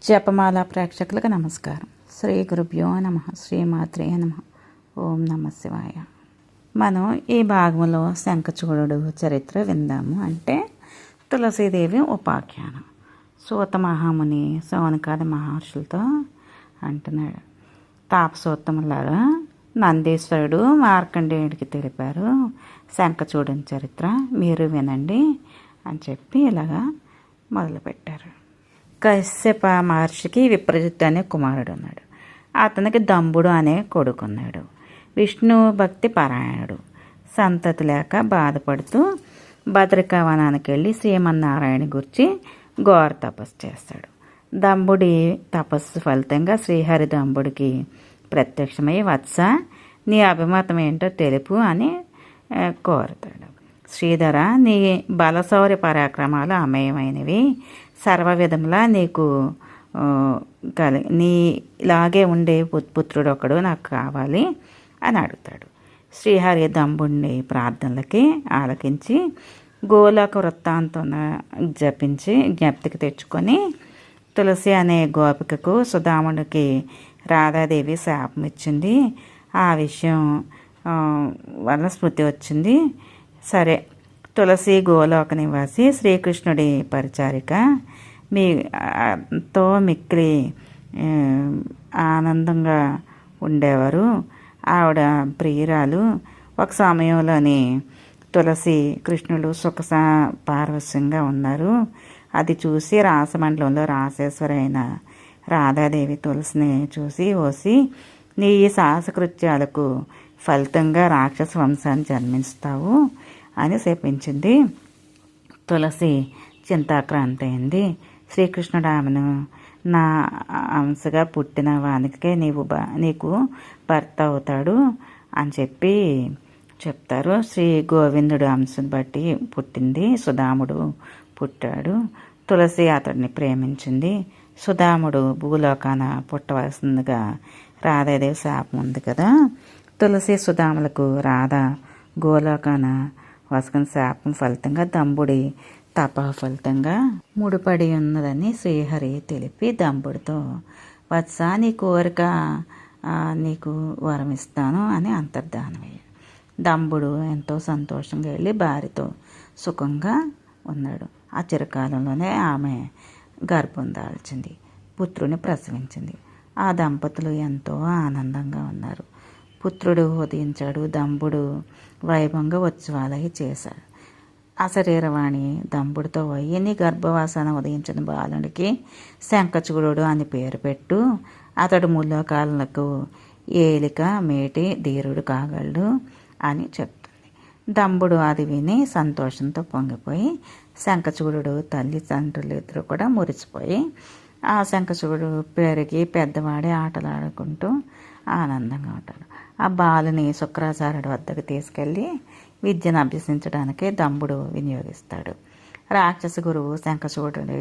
జపమాల ప్రేక్షకులకు నమస్కారం. శ్రీ గురుభ్యో నమ. శ్రీమాత్రే నమ. ఓం నమ శివాయ. మనం ఈ భాగంలో శంఖచూడుడు చరిత్ర విందాము. అంటే తులసీదేవి ఉపాఖ్యానం. సూత మహాముని సౌనకాది మహర్షులతో అంటున్నాడు, తాపసోత్తములారా, నందీశ్వరుడు మార్కండేయుడికి తెలిపారు శంఖచూడుని చరిత్ర, మీరు వినండి అని చెప్పి ఇలాగా మొదలుపెట్టారు. కశ్యప మహర్షికి విప్రజిత్ అనే కుమారుడు ఉన్నాడు. అతనికి దంబుడు అనే కొడుకున్నాడు. విష్ణు భక్తి పరాయణుడు. సంతతి లేక బాధపడుతూ భద్రికావనానికి వెళ్ళి శ్రీమన్నారాయణ గురించి ఘోర తపస్సు చేస్తాడు. దంబుడి తపస్సు ఫలితంగా శ్రీహరి దంబుడికి ప్రత్యక్షమై, వత్స, నీ అభిమతం ఏంటో తెలుపు అని కోరుతాడు. శ్రీధర, నీ బలశౌర్య పరాక్రమాలు అమేయమైనవి. సర్వ విధములా నీకు నీలాగే ఉండే పుత్రుడు ఒకడు నాకు కావాలి అని అడుగుతాడు. శ్రీహరి దంబుడిని ప్రార్థనలకి ఆలకించి గోలోక వృత్తాంతం జపించి జ్ఞప్తికి తెచ్చుకొని తులసి అనే గోపికకు సుధాముడికి రాధాదేవి శాపం ఇచ్చింది. ఆ విషయం వల్ల స్మృతి వచ్చింది. సరే, తులసి గోలోక నివాసి శ్రీకృష్ణుడి పరిచారిక మీతో మిక్కిలి ఆనందంగా ఉండేవారు. ఆవిడ ప్రియురాలు. ఒక సమయంలోని తులసి కృష్ణుడు సుఖ పారవశ్యంగా ఉన్నారు. అది చూసి రాసమండలంలో రాసేశ్వరైన రాధాదేవి తులసిని చూసి, ఓసి, నీ ఈ సాహసకృత్యాలకు ఫలితంగా రాక్షస వంశాన్ని జన్మిస్తావు అని శపించింది. తులసి చింతాక్రాంతి అయింది. శ్రీకృష్ణుడు ఆమెను, నా అంశగా పుట్టిన వానికే నీకు భర్త అవుతాడు అని చెప్పి చెప్తారు. శ్రీ గోవిందుడు అంశను బట్టి పుట్టింది. సుధాముడు పుట్టాడు. తులసి అతడిని ప్రేమించింది. సుధాముడు భూలోకాన పుట్టవలసిందిగా రాధాదేవి శాపం ఉంది కదా. తులసి సుధాములకు రాధ గోలోకాన వసుకుని శాపం ఫలితంగా దంబుడి తప ఫలితంగా ముడిపడి ఉన్నదని శ్రీహరి తెలిపి దంబుడితో, వత్స, నీ కోరిక నీకు వరం ఇస్తాను అని అంతర్ధానమయ్యాడు. దంబుడు ఎంతో సంతోషంగా వెళ్ళి భార్యతో సుఖంగా ఉన్నాడు. ఆ చిరకాలంలోనే ఆమె గర్భం దాల్చింది, పుత్రుని ప్రసవించింది. ఆ దంపతులు ఎంతో ఆనందంగా ఉన్నారు. పుత్రుడు ఉదయించాడు. దంబుడు వైభవంగా ఉత్సవాలవి చేశాడు. అశరీరవాణి దంబుడితో పోయి, నీ గర్భవాసాన ఉదయించిన బాలుడికి శంఖచూడుడు అని పేరు పెట్టు. అతడు ముల్లోకాలకు ఏలిక మేటి ధీరుడు కాగలడు అని చెప్తుంది. దంబుడు అది విని సంతోషంతో పొంగిపోయి, శంఖచూడుడు తల్లి తండ్రులు ఇద్దరు కూడా మురిసిపోయి ఆ శంఖచూడు పెరిగి పెద్దవాడి ఆటలాడుకుంటూ ఆనందంగా ఉంటాడు. ఆ బాలుని శుక్రాచార్యుడి వద్దకు తీసుకెళ్ళి విద్యను అభ్యసించడానికి దంబుడు వినియోగిస్తాడు. రాక్షస గురువు శంఖచూడుడి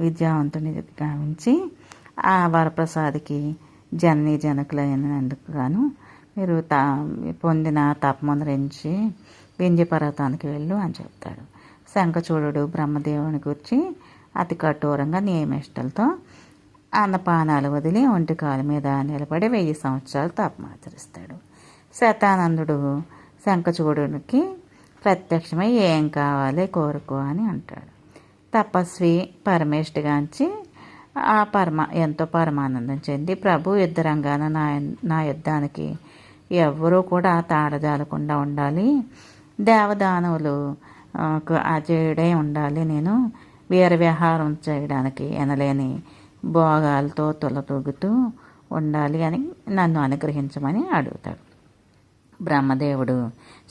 విద్యావంతుని గావించి, ఆ వరప్రసాదికి జననీ జనకులైనందుకు గాను మీరు పొందిన తపమునరించి వింధ్య పర్వతానికి వెళ్ళు అని చెప్తాడు. శంఖచూడుడు బ్రహ్మదేవుని గురించి అతి కఠోరంగా నియమిష్టలతో అన్నపానాలు వదిలి ఒంటికాల మీద నిలబడి 1000 సంవత్సరాలు తపమాచరిస్తాడు. శతానందుడు శంఖచూడునికి ప్రత్యక్షమై, ఏం కావాలి కోరుకో అని అంటాడు. తపస్వి పరమేష్టిగాంచి ఎంతో పరమానందం చెంది, ప్రభు యుద్ధరంగాన నా యుద్ధానికి ఎవ్వరూ కూడా తాడజాలకుండా ఉండాలి, దేవదానవులు అజేయుడై ఉండాలి, నేను వీర విహారం చేయడానికి ఎనలేని భోగాలతో తొలతూగుతూ ఉండాలి అని నన్ను అనుగ్రహించమని అడుగుతాడు. బ్రహ్మదేవుడు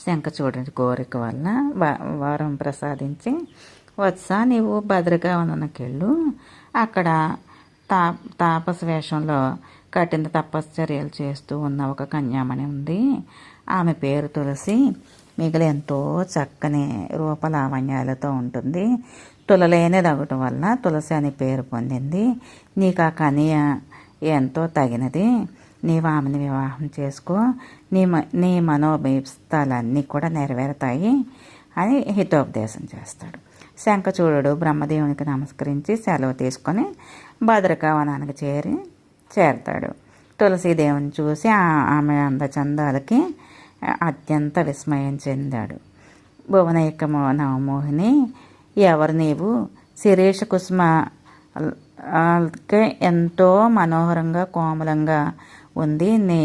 శంఖచూడుని కోరిక వలన వరం ప్రసాదించి, వత్స, నీవు భద్రకావనానికి వెళ్ళు. అక్కడ తాపస వేషంలో కఠిన తపశ్చర్యలు చేస్తూ ఉన్న ఒక కన్యామణి ఉంది. ఆమె పేరు తులసి. మిగిలి ఎంతో చక్కని రూపలావణ్యాలతో ఉంటుంది. తులలేనిదగటం వలన తులసి అని పేరు పొందింది. నీకు ఆ కన్య ఎంతో తగినది. నీవు ఆమెను వివాహం చేసుకో, నీ మనోభీప్తాలన్నీ కూడా నెరవేరుతాయి అని హితోపదేశం చేస్తాడు. శంఖచూడుడు బ్రహ్మదేవునికి నమస్కరించి సెలవు తీసుకొని భద్రకావనానికి చేరతాడు. తులసీదేవిని చూసి ఆమె అందచందాలకి అత్యంత విస్మయం చెందాడు. భువనైక నవమోహిని, ఎవరు నీవు? శిరీష కుసుమ ఎంతో మనోహరంగా కోమలంగా ఉంది, నీ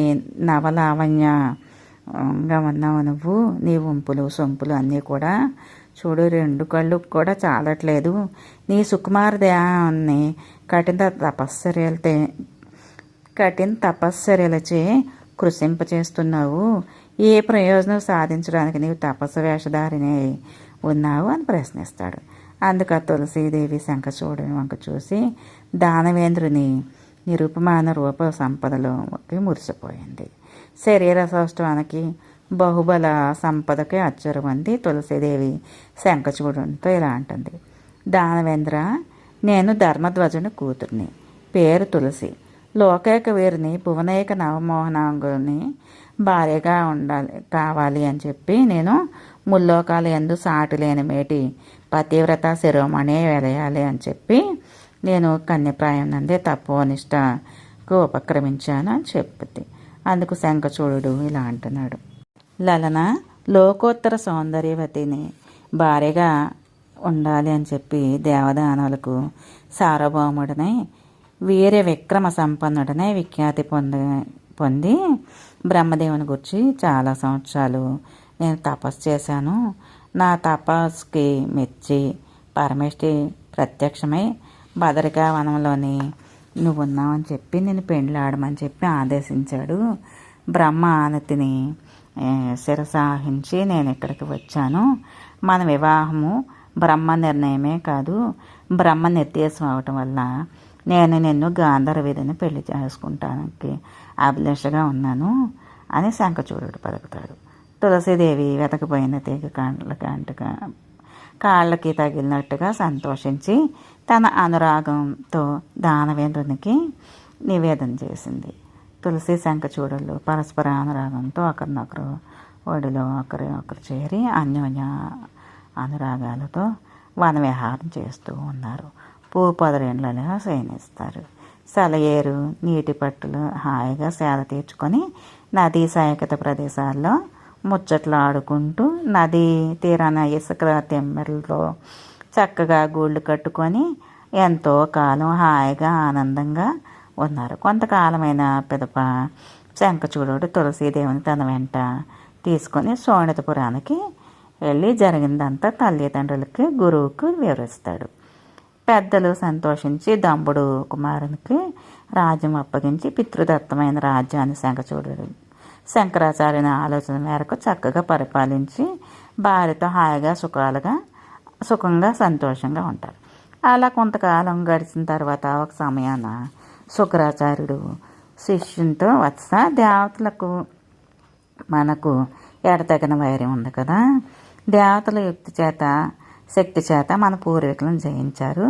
నవలావణ్యంగా ఉన్నావు నువ్వు. నీ వంపులు సొంపులు అన్నీ కూడా చూడు, 2 కళ్ళు కూడా చాలట్లేదు. నీ సుకుమార దేహాన్ని కఠిన తపశ్చర్యలచే కృషింపచేస్తున్నావు. ఏ ప్రయోజనం సాధించడానికి నీవు తపస్సు వేషధారిని ఉన్నావు అని ప్రశ్నిస్తాడు. అందుకు తులసీదేవి శంఖచూడుని వంక చూసి దానవేంద్రుని నిరుపమాన రూప సంపదలోకి మురిసిపోయింది. శరీర సౌష్ఠవానికి బహుబల సంపదకి అచ్చురమంది. తులసీదేవి శంఖచూడునితో ఇలా అంటుంది: దానవేంద్ర, నేను ధర్మధ్వజుని కూతుర్ని, పేరు తులసి. లోకైక వీరిని భువనైక నవమోహనాంగుని భార్యగా కావాలి అని చెప్పి నేను ముల్లోకాల యందు సాటి లేని మేటి పతివ్రత శిరోమణి వెలయాలి అని చెప్పి నేను కన్యప్రాయం నందే తపోనిష్టకు ఉపక్రమించాను అని చెప్పింది. అందుకు శంఖచూడుడు ఇలా అంటున్నాడు: లలన, లోకోత్తర సౌందర్యవతిని భార్యగా ఉండాలి అని చెప్పి దేవదానులకు సార్వభౌముడనై వీర విక్రమ సంపన్నుడనై విఖ్యాతి పొంది బ్రహ్మదేవుని గురించి చాలా సంవత్సరాలు నేను తపస్సు చేశాను. నా తపస్సుకి మెచ్చి పరమేష్టి ప్రత్యక్షమై బదరికా వనంలోని నువ్వు ఉన్నావని చెప్పి నేను పెండ్లాడమని చెప్పి ఆదేశించాడు. బ్రహ్మ ఆనతిని శిరసాహించి నేను ఇక్కడికి వచ్చాను. మన వివాహము బ్రహ్మ నిర్ణయమే కాదు, బ్రహ్మ నిర్దేశం అవటం వల్ల నేను నిన్ను గాంధర్వీధిని పెళ్లి చేసుకుంటానికి అభిలాషగా ఉన్నాను అని శంఖచూడుడు పలుకుతాడు. తులసీదేవి వెతకపోయిన తీగ కాళ్ళకి తగిలినట్టుగా సంతోషించి తన అనురాగంతో దానవేంద్రునికి నివేదన చేసింది. తులసి శంఖచూడులు పరస్పర అనురాగంతో ఒకరినొకరు ఒడిలో ఒకరు చేరి అన్యోన్య అనురాగాలతో వనవిహారం చేస్తూ ఉన్నారు. పొదరిండ్లలో శయనిస్తారు. సెలయేరు నీటి పట్టులు హాయిగా సేద తీర్చుకొని నదీ సైకత ప్రదేశాల్లో ముచ్చట్లు ఆడుకుంటూ నదీ తీరాన ఇసుక తెమ్మెరలతో చక్కగా గూళ్ళు కట్టుకొని ఎంతో కాలం హాయిగా ఆనందంగా ఉన్నారు. కొంతకాలమైన పిదప శంఖచూడుడు తులసీదేవిని తన వెంట తీసుకొని శోణితపురానికి వెళ్ళి జరిగిందంతా తల్లిదండ్రులకి గురువుకు వివరిస్తాడు. పెద్దలు సంతోషించి దంపుడు కుమారునికి రాజ్యం అప్పగించి పితృదత్తమైన రాజ్యాన్ని శంఖచూడుడు శంకరాచార్యుని ఆలోచన మేరకు చక్కగా పరిపాలించి భార్యతో హాయిగా సుఖంగా సంతోషంగా ఉంటారు. అలా కొంతకాలం గడిచిన తర్వాత ఒక సమయాన శుక్రాచార్యుడు శిష్యునితో వత్స, దేవతలకు మనకు ఎడతగిన వైర్యం ఉంది కదా, దేవతల శక్తి చేత మన పూర్వీకులను జయించారు,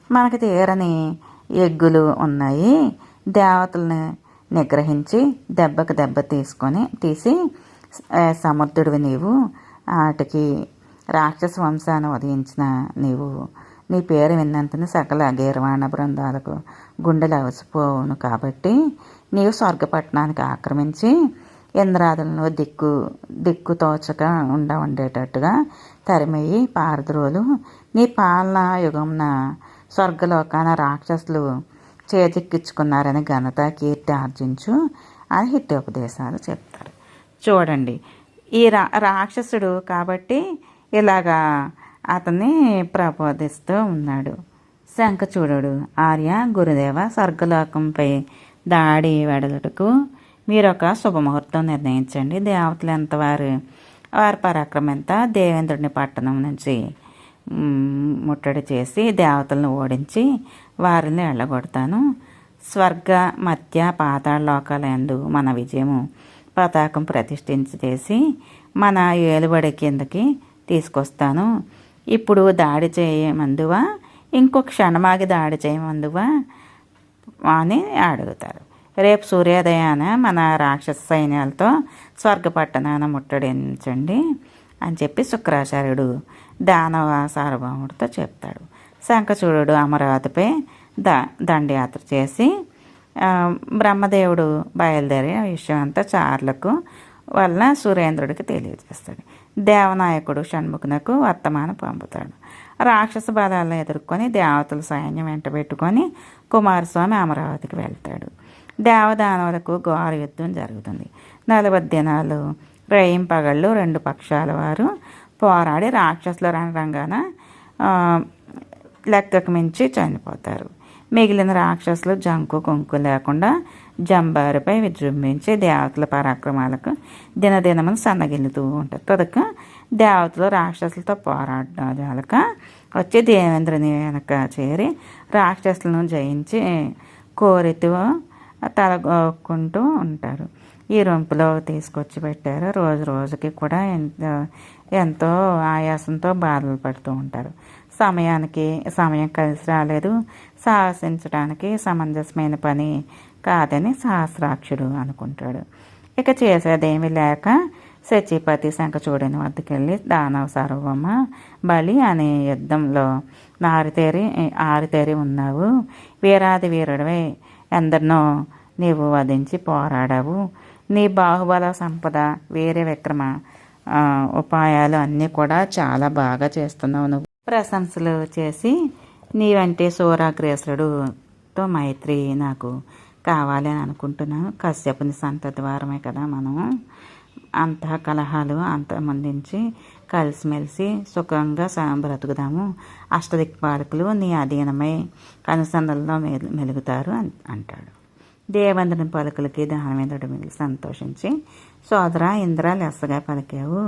మనకి తీరని ఎగ్గులు ఉన్నాయి, దేవతల్ని నిగ్రహించి దెబ్బకు దెబ్బ తీసి సమర్థుడివి నీవు, వాటికి రాక్షస వంశాన్ని ఉదయించిన నీవు, నీ పేరు విన్నంతని సకల గీర్వాణ బృందాలకు గుండెలు అవసిపోవును కాబట్టి నీవు స్వర్గపట్టణానికి ఆక్రమించి ఇంద్రాదులను దిక్కు తోచక ఉండేటట్టుగా తరిమయ్యి పారద్రోలు నీ పాలన యుగంన స్వర్గలోకాన రాక్షసులు చేజిక్కించుకున్నారని ఘనత కీర్తి ఆర్జించు అని హితోపదేశాలు చెప్తారు. చూడండి, ఈ రాక్షసుడు కాబట్టి ఇలాగా అతన్ని ప్రబోధిస్తూ ఉన్నాడు. శంఖచూడుడు: ఆర్య గురుదేవ, స్వర్గలోకంపై దాడి వెడలుటకు మీరొక శుభముహూర్తం నిర్ణయించండి. దేవతలు ఎంత వారి పరాక్రమం ఎంత, దేవేంద్రుడిని పట్టణం నుంచి ముట్టడి చేసి దేవతలను ఓడించి వారిని వెళ్ళగొడతాను. స్వర్గ మధ్య పాతాళ లోకాల యందు మన విజయము పతాకం ప్రతిష్ఠించి చేసి మన ఏలుబడి కిందకి తీసుకొస్తాను. ఇప్పుడు దాడి చేయమందువా, ఇంకో క్షణమాగి దాడి చేయమందువా అని అడుగుతారు. రేపు సూర్యోదయాన మన రాక్షస సైన్యాలతో స్వర్గపట్టణాన ముట్టడించండి అని చెప్పి శుక్రాచార్యుడు దానవ సార్వభౌముడితో చెప్తాడు. శంఖచూడుడు అమరావతిపై దండయాత్ర చేసి బ్రహ్మదేవుడు బయలుదేరి ఆ విషయం అంతా చార్లకు వలన సురేంద్రుడికి తెలియజేస్తాడు. దేవనాయకుడు షణ్ముఖునకు వర్తమానం పంపుతాడు. రాక్షస బలాలను ఎదుర్కొని దేవతల సైన్యం వెంటబెట్టుకొని కుమారస్వామి అమరావతికి వెళ్తాడు. దేవదానవులకు ఘోర యుద్ధం జరుగుతుంది. 40 దినాలు పగళ్ళు 2 పక్షాల వారు పోరాడి రాక్షసుల రంగాన లెక్కకు మించి చనిపోతారు. మిగిలిన రాక్షసులు జంకు కొంకు లేకుండా జంబారుపై విజృంభించి దేవతల పరాక్రమాలకు దినదినమును సన్నగిల్లుతూ ఉంటారు. తొదక దేవతలు రాక్షసులతో పోరాడాలక వచ్చి దేవేంద్రుని వెనక చేరి రాక్షసులను జయించి కోరితో తలగొక్కుంటూ ఉంటారు. ఈ రొంపులో తీసుకొచ్చి పెట్టారు. రోజు రోజుకి కూడా ఎంతో ఆయాసంతో బాధలు పడుతూ ఉంటారు. సమయం కలిసి రాలేదు, సాహసించడానికి సమంజసమైన పని కాదని సహస్రాక్షుడు అనుకుంటాడు. ఇక చేసేదేమీ లేక శచీపతి శంఖచూడుని వద్దకెళ్ళి దానవ సార్వభౌమ బలి అనే యుద్ధంలో ఆరితేరి ఉన్నావు, వీరాది వీరుడివై ఎందరినో నీవు వధించి పోరాడావు, నీ బాహుబల సంపద వీర విక్రమ ఉపాయాలు అన్నీ కూడా చాలా బాగా చేస్తున్నావు. నువ్వు ప్రశంసలు చేసి నీవంటే సూరాగ్రేసుడుతో మైత్రి నాకు కావాలి అని అనుకుంటున్నాను. కశ్యపుని సంతతి వారమే కదా మనం. అంత కలహాలు అంతమందించి కలిసిమెలిసి సుఖంగా బ్రతుకుదాము. అష్టదిక్పాలకులు నీ అధీనమై కనుసంధంలో మెలుగుతారు అంటాడు. దేవేంద్రుని పలుకులకి దానవేంద్రుడు మిగిలి సంతోషించి, సోదరా ఇంద్ర లెస్సగా పలికావు,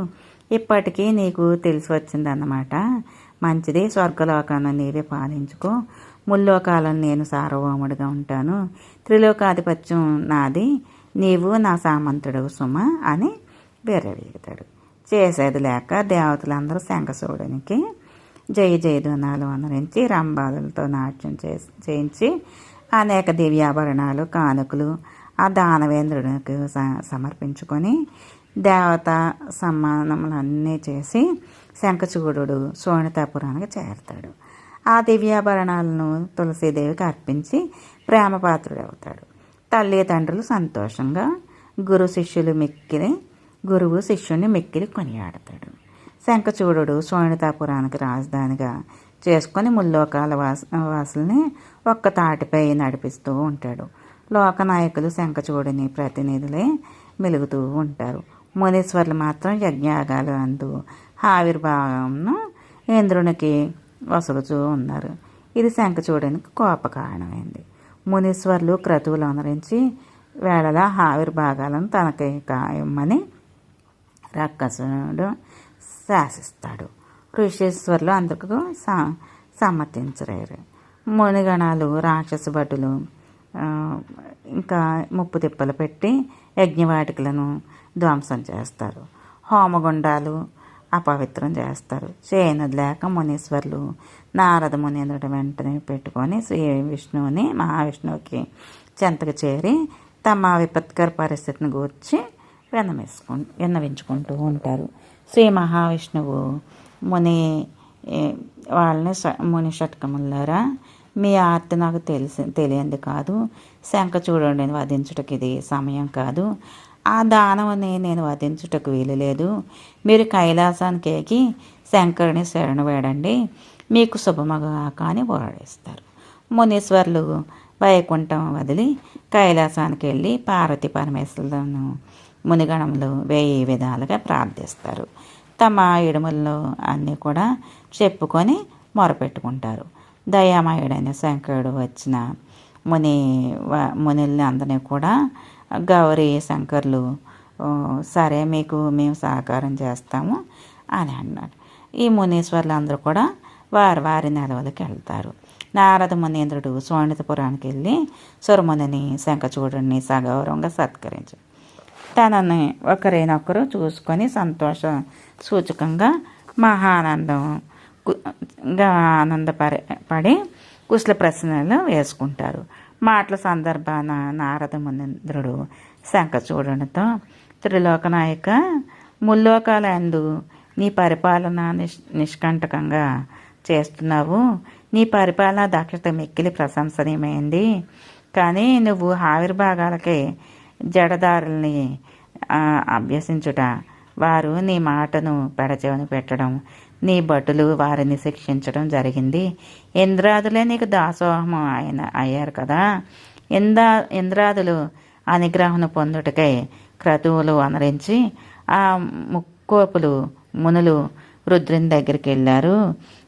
ఇప్పటికీ నీకు తెలిసి వచ్చిందన్నమాట. మంచిది, స్వర్గలోకాన్ని నీవే పాలించుకో, ముల్లోకాలను నేను సార్వభౌముడిగా ఉంటాను, త్రిలోకాధిపత్యం నాది, నీవు నా సామంతుడు సుమ అని బెర్రవీగుతాడు. చేసేది లేక దేవతలందరూ శంఖచూడునికి జయ జయధ్వనాలు అనరించి రంభాలతో నాట్యం చేయించి అనేక దివ్యాభరణాలు కానుకలు ఆ దానవేంద్రుడికి సమర్పించుకొని దేవత సమ్మానములన్నీ చేసి శంఖచూడు శోణితాపురానికి చేరతాడు. ఆ దివ్యాభరణాలను తులసీదేవికి అర్పించి ప్రేమపాత్రుడవుతాడు. తల్లి తండ్రులు సంతోషంగా గురువు శిష్యుని మిక్కిలి కొనియాడతాడు. శంఖచూడు శోణితాపురానికి రాజధానిగా చేసుకొని ముల్లోకాల వాసుల్ని ఒక్క తాటిపై నడిపిస్తూ ఉంటాడు. లోకనాయకులు శంఖచూడుని ప్రతినిధులే మెలుగుతూ ఉంటారు. మునీశ్వర్లు మాత్రం యజ్ఞయాగాలు అందు ఆవిర్భావంను ఇంద్రునికి వసులుతూ ఉన్నారు. ఇది శంఖచూడునికి కోప కారణమైంది. మునీశ్వర్లు క్రతువులు అనురించి వేళలా ఆవిర్భాగాలను తనకి ఇమ్మని రక్కసుడు శాసిస్తాడు. ఋషీశ్వర్లు అందుకు సమ్మతించలేరు. మునిగణాలు రాక్షస భటులు ఇంకా ముప్పు తిప్పలు పెట్టి యజ్ఞవాటికలను ధ్వంసం చేస్తారు. హోమగుండాలు అపవిత్రం చేస్తారు. చేయనది లేక మునీశ్వర్లు నారద మునీంద్రుడి వెంటనే పెట్టుకొని శ్రీ విష్ణువుని మహావిష్ణువుకి చెంతకు చేరి తమ విపత్కర పరిస్థితిని గూర్చి విన్నవించుకుంటూ ఉంటారు. శ్రీ మహావిష్ణువు ముని షట్కములారా, మీ ఆర్తి నాకు తెలియంది కాదు. శంఖచూడుని వధించుటకు ఇది సమయం కాదు. ఆ దానవుని నేను వధించుటకు వీలులేదు. మీరు కైలాసానికి ఎక్కి శంకరుని శరణు వేడండి, మీకు శుభమగాక అని పోరాడేస్తారు. మునీశ్వర్లు వైకుంఠం వదిలి కైలాసానికి వెళ్ళి పార్వతీ పరమేశ్వరులను మునిగణములు 1000 విధాలుగా ప్రార్థిస్తారు. తమ ఇడుముల్లో అన్నీ కూడా చెప్పుకొని మొరపెట్టుకుంటారు. దయామయుడైన శంకరుడు వచ్చిన మునుల్ని అందరినీ కూడా గౌరీ శంకర్లు సరే మీకు మేము సహకారం చేస్తాము అని అన్నాడు. ఈ మునీశ్వర్లు అందరూ కూడా వారి నెలవులకి వెళ్తారు. నారద మునీంద్రుడు శోణితపురానికి వెళ్ళి సురమునిని శంఖచూడుని సగౌరవంగా సత్కరించాడు. తనని ఒకరినొకరు చూసుకొని సంతోష సూచకంగా ఆనందపడి కుశల ప్రశ్నలు వేసుకుంటారు. మాటల సందర్భాన నారద మునీంద్రుడు శంఖచూడునితో, త్రిలోకనాయక, ముల్లోకాలందు నీ పరిపాలన నిష్కంటకంగా చేస్తున్నావు. నీ పరిపాలన దక్షత మిక్కిలి ప్రశంసనీయమైంది. కానీ నువ్వు ఆవిర్భాగాలకే జడదారుల్ని అభ్యసించుట, వారు నీ మాటను పెడచెవిన పెట్టడం, నీ భటులు వారిని శిక్షించడం జరిగింది. ఇంద్రాదులే నీకు దాసోహం అయ్యారు కదా. ఇంద్రాదులు అనుగ్రహం పొందుటకై క్రతువులు అనరించి ఆ ముక్కోపులు మునులు రుద్రుని దగ్గరికి వెళ్ళారు.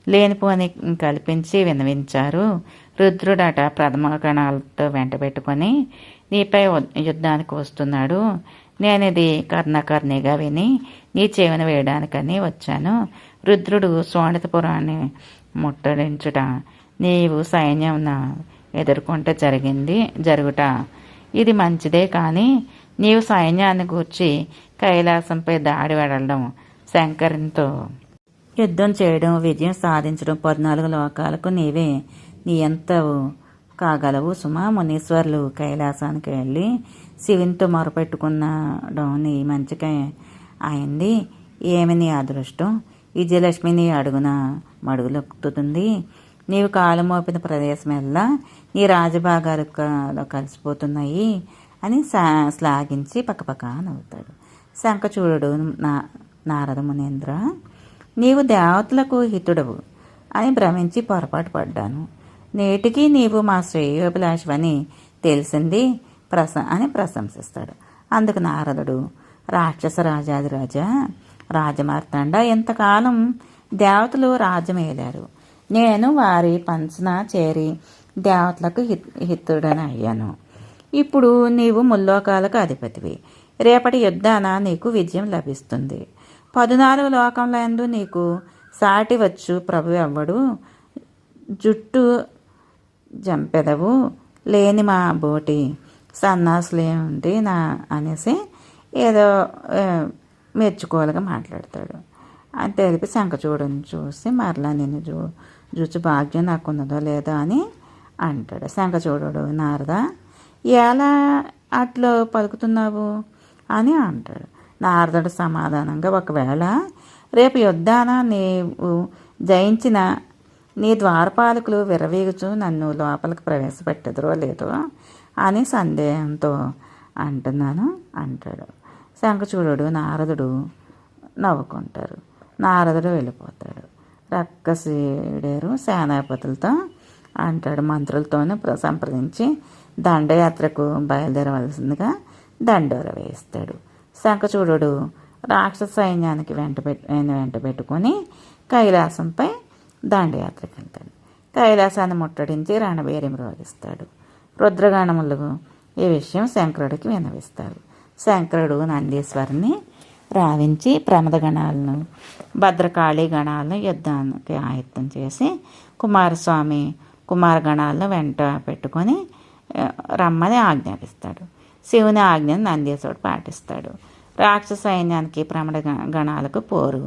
లేనిపోని కల్పించి వినవించారు. రుద్రుడట ప్రథమ గణాలతో వెంట పెట్టుకొని నీపై యుద్ధానికి వస్తున్నాడు. నేను ఇది కర్ణకర్ణిగా విని నీ చెవిన వేయడానికని వచ్చాను. రుద్రుడు శోణితపురాన్ని ముట్టడించుట నీవు సైన్యం ఎదుర్కొంటే జరుగుట ఇది మంచిదే. కానీ నీవు సైన్యాన్ని గూర్చి కైలాసంపై దాడి వెళ్ళడం, శంకరునితో యుద్ధం చేయడం, విజయం సాధించడం 14 లోకాలకు నీ ఎంత కాగలవు సుమా. మునీశ్వర్లు కైలాసానికి వెళ్ళి శివునితో మొరపెట్టుకునడం నీ మంచిగా అయింది. ఏమి నీ అదృష్టం. విజయలక్ష్మి నీ అడుగున మడుగులొక్కుతుంది. నీవు కాలు మోపిన ప్రదేశమెల్లా నీ రాజభాగాలు కలిసిపోతున్నాయి అని శ్లాఘించి పక్కపక్క నవ్వుతాడు. శంఖచూడుడు నారద మునీంద్ర, నీవు దేవతలకు హితుడవు అని భ్రమించి పొరపాటు పడ్డాను. నేటికి నీవు మా శ్రేయోభిలాషవని తెలిసింది అని ప్రశంసిస్తాడు. అందుకు నారదుడు, రాక్షస రాజాదిరాజా రాజమార్తాండ, ఎంతకాలం దేవతలు రాజ్యమేలారు. నేను వారి పంచన చేరి దేవతలకు హితుడని అయ్యాను. ఇప్పుడు నీవు ముల్లోకాలకు అధిపతివి. రేపటి యుద్ధాన నీకు విజయం లభిస్తుంది. 14 లోకంలందు నీకు సాటి వచ్చు ప్రభు ఎవ్వడు. జుట్టు జంపెదవు లేని మా బోటి సన్నాసులేంటి అనేసి ఏదో మెచ్చుకోలుగా మాట్లాడతాడు. అని తెలిపి శంఖచూడుని చూసి మరలా నేను చూచి భాగ్యం నాకున్నదో లేదో అని అంటాడు. శంఖచూడు, నారద ఎలా అట్లా పలుకుతున్నావు అని అంటాడు. నారదుడు సమాధానంగా, ఒకవేళ రేపు యుద్ధాన నీవు జయించిన నీ ద్వారపాలకులు విరవీగుచు నన్ను లోపలికి ప్రవేశపెట్టదురో లేదో అని సందేహంతో అంటాడు. శంఖచూడు నారదుడు నవ్వుకుంటారు. నారదుడు వెళ్ళిపోతాడు. రక్కసీడేరు సేనాపతులతో అంటాడు, మంత్రులతోనూ సంప్రదించి దండయాత్రకు బయలుదేరవలసిందిగా దండోర వేయిస్తాడు. శంఖచూడు రాక్షస సైన్యానికి వెంట పెట్టుకొని కైలాసంపై దండయాత్రకు వెళ్తాడు. కైలాసాన్ని ముట్టడించి రణబేరి మ్రోగిస్తాడు. రుద్రగణములు ఈ విషయం శంకరుడికి వినవిస్తారు. శంకరుడు నందీశ్వరుని రావించి ప్రమద గణాలను భద్రకాళి గణాలను యుద్ధానికి ఆయత్తం చేసి కుమారస్వామి కుమారగణాలను వెంట పెట్టుకొని రమ్మని ఆజ్ఞాపిస్తాడు. శివుని ఆజ్ఞను నందీశ్వరుడు పాటిస్తాడు. రాక్షస సైన్యానికి ప్రమద గణాలకు పోరు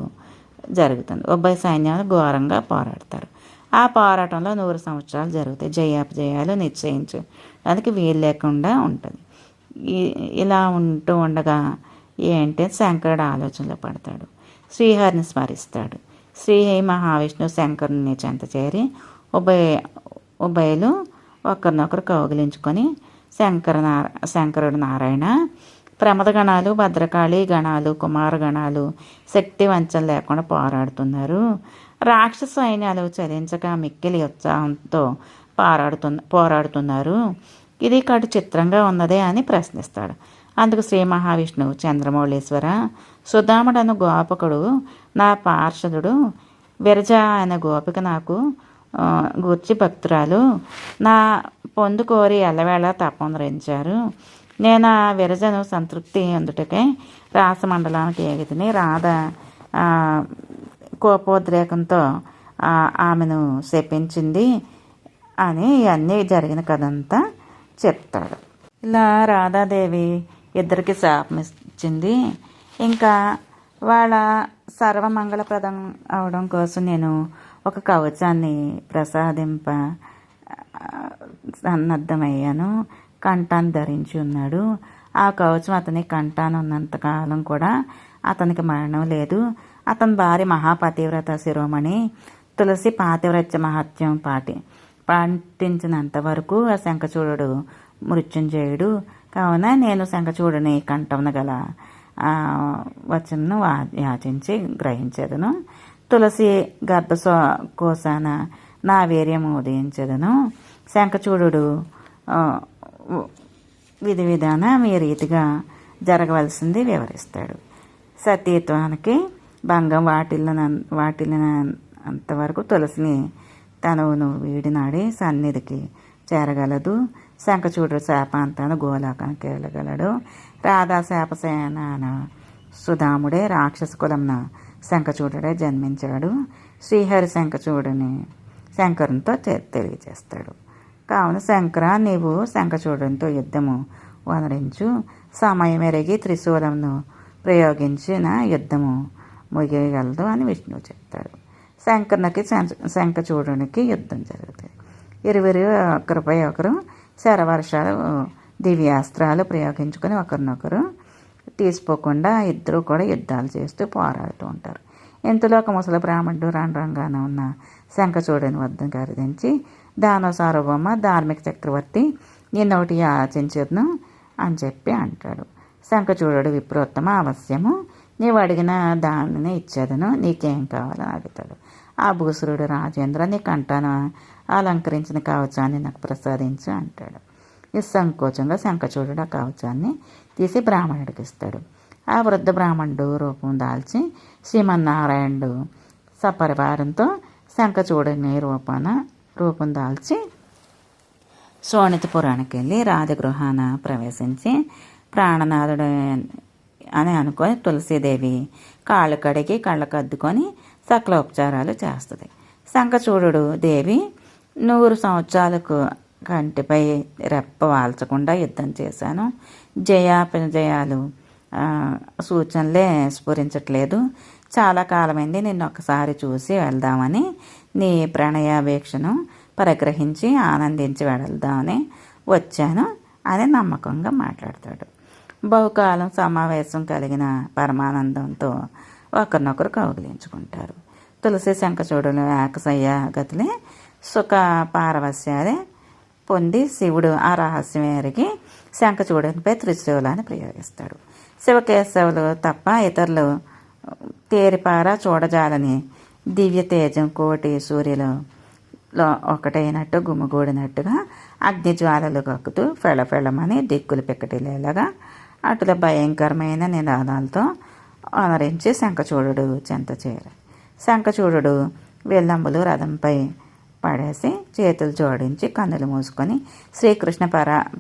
జరుగుతుంది. ఉభయ సైన్యాలు ఘోరంగా పోరాడతారు. ఆ పోరాటంలో 100 సంవత్సరాలు జరుగుతాయి. జయాపజయాలు నిశ్చయించడానికి వీలు లేకుండా ఉంటుంది. ఇలా ఉంటూ ఉండగా ఏంటి శంకరుడు ఆలోచనలో పడతాడు. శ్రీహరిని స్మరిస్తాడు. శ్రీ మహావిష్ణు శంకరుని చెంత చేరి ఉభయలు ఒకరినొకరు కౌగిలించుకొని శంకరుడు నారాయణ, ప్రమద గణాలు భద్రకాళి గణాలు కుమార గణాలు శక్తి వంచన లేకుండా పోరాడుతున్నారు. రాక్షస సైన్యాలు చలించక మిక్కిలి ఉత్సాహంతో పోరాడుతున్నారు. ఇది కడు చిత్రంగా ఉన్నదే అని ప్రశ్నిస్తాడు. అందుకు శ్రీ మహావిష్ణువు, చంద్రమౌళీశ్వర, సుధాముడను గోపకుడు నా పార్షదుడు, విరజ అనే గోపిక నాకు గూర్చి భక్తురాలు, నా పొందు కోరి ఎల్లవేళ తపొందరించారు. నేను ఆ విరజను సంతృప్తి అందుటకై రాసమండలానికి ఎగితిని. రాధ కోపోద్రేకంతో ఆమెను శపించింది అని ఇవన్నీ జరిగిన కథంతా చెప్తాడు. ఇలా రాధాదేవి ఇద్దరికి శాపం ఇచ్చింది. ఇంకా వాళ్ళ సర్వమంగళప్రదం అవడం కోసం నేను ఒక కవచాన్ని ప్రసాదింప సన్నద్ధమయ్యాను. కంఠాన్ని ధరించి ఉన్నాడు. ఆ కవచం అతని కంఠాన్ని ఉన్నంతకాలం కూడా అతనికి మరణం లేదు. అతని భార్య మహాపతివ్రత శిరోమణి తులసి పాతివ్రత్య మహత్యం పాటించినంత వరకు ఆ శంఖచూడు మృత్యుంజయుడు. కావున నేను శంఖచూడుని కంఠమున గల వచనను యాచించి గ్రహించదును. తులసి గర్భ కోశాన నా వీర్యము ఉదయించదును. శంఖచూడు విధి విధానం ఈ రీతిగా జరగవలసింది వివరిస్తాడు. సతీత్వానికి భంగం వాటిల్లినంతవరకు తులసిని తనువును వీడినాడి సన్నిధికి చేరగలదు. శంఖచూడు శాపాంతాను గోలోకానికి వెళ్ళగలడు. రాధా శాపసేన సుధాముడే రాక్షస కులంన శంఖచూడుడే జన్మించాడు. శ్రీహరి శంకరునితో తెలియజేస్తాడు. కావున శంకర, నీవు శంఖచూడునితో యుద్ధము వనరించు. సమయం ఎరిగి త్రిశూలంను ప్రయోగించిన యుద్ధము ముగియగలదు అని విష్ణువు చెప్తాడు. శంఖచూడునికి యుద్ధం జరుగుతుంది. ఇరువురు ఒకరిపై ఒకరు శరవర్షాలు దివ్యాస్త్రాలు ప్రయోగించుకొని ఒకరినొకరు తీసిపోకుండా ఇద్దరు కూడా యుద్ధాలు చేస్తూ పోరాడుతూ ఉంటారు. ఇంతలో ఒక ముసలి బ్రాహ్మణుడు రణరంగాన ఉన్న శంఖచూడుని వద్ద గర్దించి, దానవ సార్వభౌమ ధార్మిక చక్రవర్తి, నిన్నొకటి యాచించదును అని చెప్పి అంటాడు. శంఖచూడు విప్రోత్తమ, అవశ్యము నీవు అడిగిన దానిని ఇచ్చేదను, నీకేం కావాలని అడుగుతాడు. ఆ భూసురుడు, రాజేంద్ర, నీ కంఠాను అలంకరించిన కవచాన్ని నాకు ప్రసాదించు అంటాడు. నిస్సంకోచంగా శంఖచూడు ఆ కవచాన్ని తీసి బ్రాహ్మణుడికి ఇస్తాడు. ఆ వృద్ధ బ్రాహ్మణుడు రూపం దాల్చి శ్రీమన్నారాయణుడు సపరివారంతో శంఖచూడుని రూపం దాల్చి శోణితపురానికి వెళ్ళి రాజగృహాన ప్రవేశించి ప్రాణనాథుడు అని అనుకొని తులసీదేవి కాళ్ళు కడిగి కళ్ళకు అద్దుకొని సకల ఉపచారాలు చేస్తుంది. శంఖచూడు దేవి 100 సంవత్సరాలకు కంటిపై రెప్ప వాల్చకుండా యుద్ధం చేశాను. జయాపజయాలు సూచనలే స్ఫురించట్లేదు. చాలా కాలమైంది నిన్ను ఒకసారి చూసి వెళ్దామని, నీ ప్రణయాపేక్షను పరిగ్రహించి ఆనందించి వెళ్దామని వచ్చాను అని నమ్మకంగా మాట్లాడతాడు. బహుకాలం సమావేశం కలిగిన పరమానందంతో ఒకరినొకరు కౌగిలించుకుంటారు. తులసి శంఖచూడులు ఏకశయ్య గతులే సుఖ పారవస్యాలే పొంది శివుడు ఆ రహస్యం ఎరిగి శంఖచూడునిపై త్రిశూలాన్ని ప్రయోగిస్తాడు. శివకేశవులు తప్ప ఇతరులు తేరిపారా చూడజాలని దివ్య తేజం కోటి సూర్యులో ఒకటైనట్టు గుమిగూడినట్టుగా అగ్నిజ్వాలలు కక్కుతూ ఫెళఫెళమని దిక్కులు పిక్కటిలేలాగా అటుల భయంకరమైన నినాదాలతో ఆనరించి శంఖచూడు చెంత చేరారు. శంఖచూడు విల్లంబులు రథంపై పడేసి చేతులు జోడించి కన్నులు మూసుకొని శ్రీకృష్ణ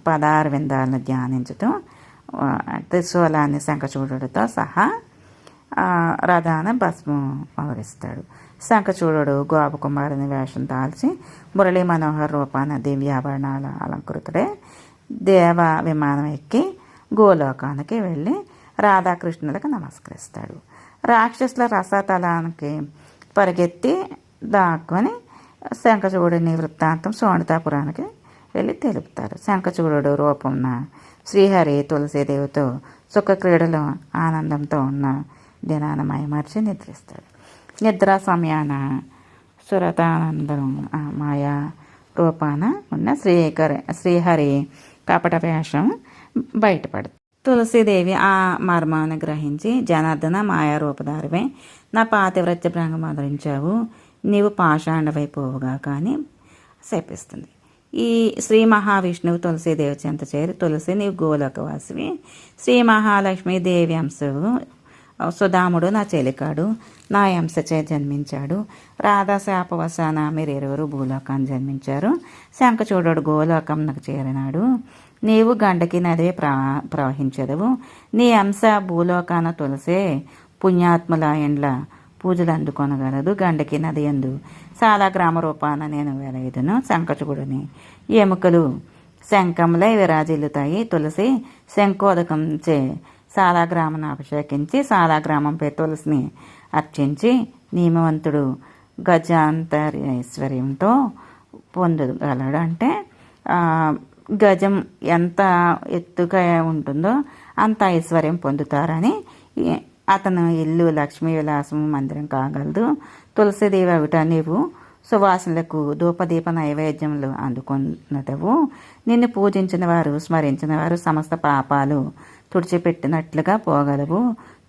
పదారవిందాలను ధ్యానించుతూ త్రిశూలాన్ని శంఖచూడుతో సహా రథాన భస్మం పవరిస్తాడు. శంఖచూడు గోపకుమారుని వేషం దాల్చి మురళీ మనోహర్ రూపాన దివ్యాభరణాల అలంకృతుడే దేవ విమానం ఎక్కి గోలోకానికి వెళ్ళి రాధాకృష్ణులకు నమస్కరిస్తాడు. రాక్షసుల రసతలానికి పరిగెత్తి దాక్కొని శంఖచూడుని వృత్తాంతం శోణితాపురానికి వెళ్ళి తెలుపుతారు. శంఖచూడు రూపంన శ్రీహరి తులసీదేవితో సుఖక్రీడలో ఆనందంతో ఉన్న దినాన మైమర్చి నిద్రిస్తాడు. నిద్రా సమయాన సురతానందం మాయా రూపాన ఉన్న శ్రీహరి కపట వేషం బయటపడుతుంది. తులసీదేవి ఆ మర్మాన్ని గ్రహించి, జనార్దన మాయా రూపధారివై నా పాతివ్రత్య భంగం మొదలించావు, నీవు పాషాండవైపోవుగా కానీ శపిస్తుంది. ఈ శ్రీ మహావిష్ణువు తులసీదేవి చెంత చేరి, తులసి నీవు గోలోకవాసివి, శ్రీ మహాలక్ష్మి దేవి అంశవు, సుధాముడు నా చెలికాడు, నా అంశచే జన్మించాడు, రాధా శాపవశాన మీరిరువురు భూలోకాన్ని జన్మించారు, శంఖచూడు గోలోకంకు చేరినాడు, నీవు గండకి నదివే ప్రవహించదవు, నీ అంశ భూలోకాన తులసే పుణ్యాత్ముల ఎండ్ల పూజలు అందుకొనగలదు, గండకి నది ఎందు చాలా గ్రామ రూపాన నేను వెలయుదును, శంఖచూడుని ఎముకలు శంఖములై విరాజిల్లుతాయి, తులసి శంఖోదకం చే సాలాగ్రామను అభిషేకించి సాలాగ్రామంపై తులసిని అర్చించి నియమవంతుడు గజాంతరైశ్వర్యంతో పొందగలడు. అంటే గజం ఎంత ఎత్తుగా ఉంటుందో అంత ఐశ్వర్యం పొందుతారని అతను ఇల్లు లక్ష్మీ విలాసము మందిరం కాగలదు. తులసీదేవి అవిట నీవు సువాసనలకు ధూపదీప నైవేద్యములు అందుకున్నటవు. నిన్ను పూజించిన వారు స్మరించిన వారు సమస్త పాపాలు తుడిచిపెట్టినట్లుగా పోగలవు.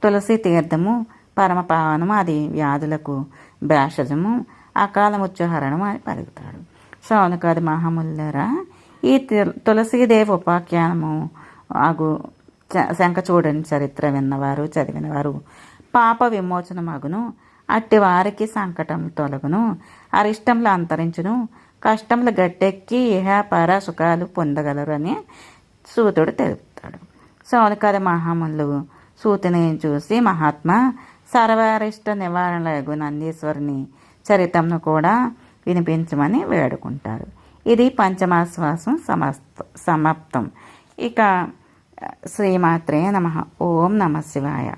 తులసి తీర్థము పరమ పావనము, అది వ్యాధులకు భేషజము, అకాల మృత్యుహరణము అని పలుకుతాడు. సౌనకాది మహాముల్లారా, ఈ తులసీదేవి ఉపాఖ్యానము ఆగు శంఖచూడని చరిత్ర విన్నవారు చదివినవారు పాప విమోచన మగును. అట్టి వారికి సంకటం తొలగును, అరిష్టములు అంతరించును, కష్టములు గట్టెక్కి ఇహ పర సుఖాలు పొందగలరు అని సూతుడు తెలుపుతాడు. సౌనకాది మహాములు సూతిని చూసి మహాత్మా సర్వారిష్ట నివారణకు నందీశ్వరుని చరిత్రను కూడా వినిపించమని వేడుకుంటారు. ఇది పంచమాశ్వాసం సమాప్తం. ఇక శ్రీమాత్రే నమః. ఓం నమః శివాయ.